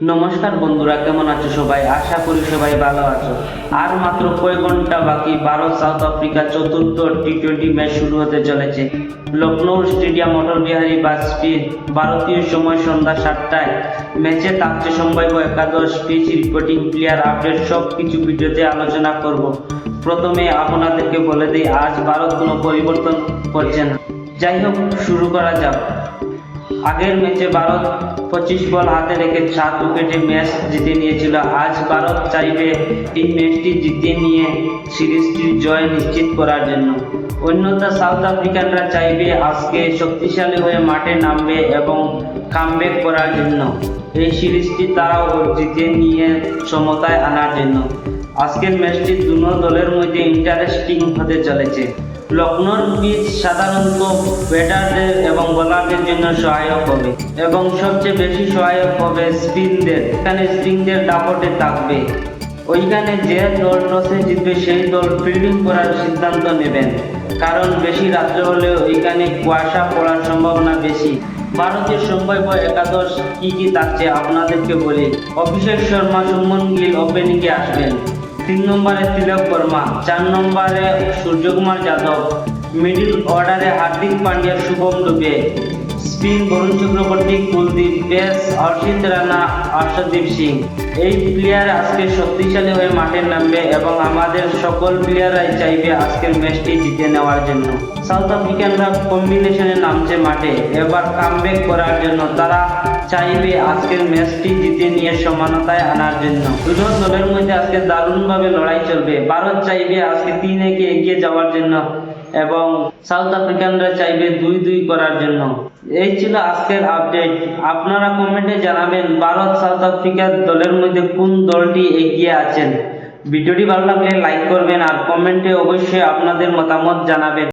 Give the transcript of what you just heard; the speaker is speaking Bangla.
নমস্কার বন্ধুরা, কেমন আছো সবাই? আশা করি সবাই ভালো আছো। আর মাত্র কয়েক ঘন্টা বাকি ভারত সাউথ আফ্রিকা চতুর্থ টি-20 ম্যাচ শুরু হতে চলেছে। লখনৌ স্টেডিয়াম, অটল বিহারী বাজপেয়ী, ভারতীয় সময় সন্ধ্যা 7টায়। ম্যাচে থাকছে সম্ভাব্য একাদশ, পিচ, রিপোর্টিং, প্লেয়ার আপডেট, সব কিছু ভিডিওতে আলোচনা করব। প্রথমে আপনাদেরকে বলে দিই, আজ ভারত কোনো পরিবর্তন করছে না। যাই হোক, শুরু করা যাক। আগের ম্যাচে ভারত 25 বল হাতে রেখে 7 উইকেটে ম্যাচ জিতে নিয়েছিল। আজ ভারত চাইবে এই ম্যাচটি জিতে নিয়ে সিরিজটির জয় নিশ্চিত করার জন্য। অন্যথা সাউথ আফ্রিকানরা চাইবে আজকে শক্তিশালী হয়ে মাঠে নামবে এবং কামব্যাক করার জন্য। এই সিরিজটি তারাও জিতে নিয়ে সমতায় আনার জন্য। আজকের ম্যাচটি দুনো দলের মধ্যে ইন্টারেস্টিং হতে চলেছে। লখনৌর পিচ সাধারণত ব্যাটারদের এবং বোলারদের জন্য সহায়ক হবে এবং সবচেয়ে বেশি সহায়ক হবে স্পিনদের। এখানে স্পিনদের দাপটে থাকবে। ওইখানে যে দল টসে জিতবে সেই দল ফিল্ডিং করার সিদ্ধান্ত নেবেন, কারণ বেশি রাত্রে হলে ওইখানে কুয়াশা পড়ার সম্ভাবনা বেশি। ভারতের সম্ভাব্য একাদশ কি কি থাকছে আপনাদেরকে বলি। অভিষেক শর্মা, শুভমন গিল ওপেনিংয়ে আসবেন। 3 নম্বরে তিলক বর্মা, 4 নম্বরে সূর্যকুমার যাদব, মিডল অর্ডারে হার্দিক পান্ডিয়া, শুভম দুবে, স্পিন বরুণ চক্রবর্তী, কুলদীপ, পেস হর্ষিত রানা, হর্ষদীপ সিং। এই প্লেয়ার আজকে শক্তিশালী হয়ে মাঠে নামবে এবং আমাদের সকল প্লেয়াররাই চাইবে আজকের ম্যাচটি জিতে নেওয়ার জন্য। সাউথ আফ্রিকানরা কম্বিনেশনে নামছে মাঠে এবার কামব্যাক করার জন্য। তারা চাইবে আজকের ম্যাচটি জিতে নিয়ে সমানতায় আনার জন্য। দুটো দলের মধ্যে আজকে দারুণভাবে লড়াই চলবে। ভারত চাইবে আজকে 3-1 এগিয়ে যাওয়ার জন্য এবং সাউথ আফ্রিকানরা চাইবে 2-2 করার জন্য। এই ছিল আজকের আপডেট। আপনারা কমেন্টে জানাবেন ভারত সাউথ আফ্রিকার দলের মধ্যে কোন দলটি এগিয়ে আছেন। ভিডিওটি ভালো লাগলে লাইক করবেন আর কমেন্টে অবশ্যই আপনাদের মতামত জানাবেন।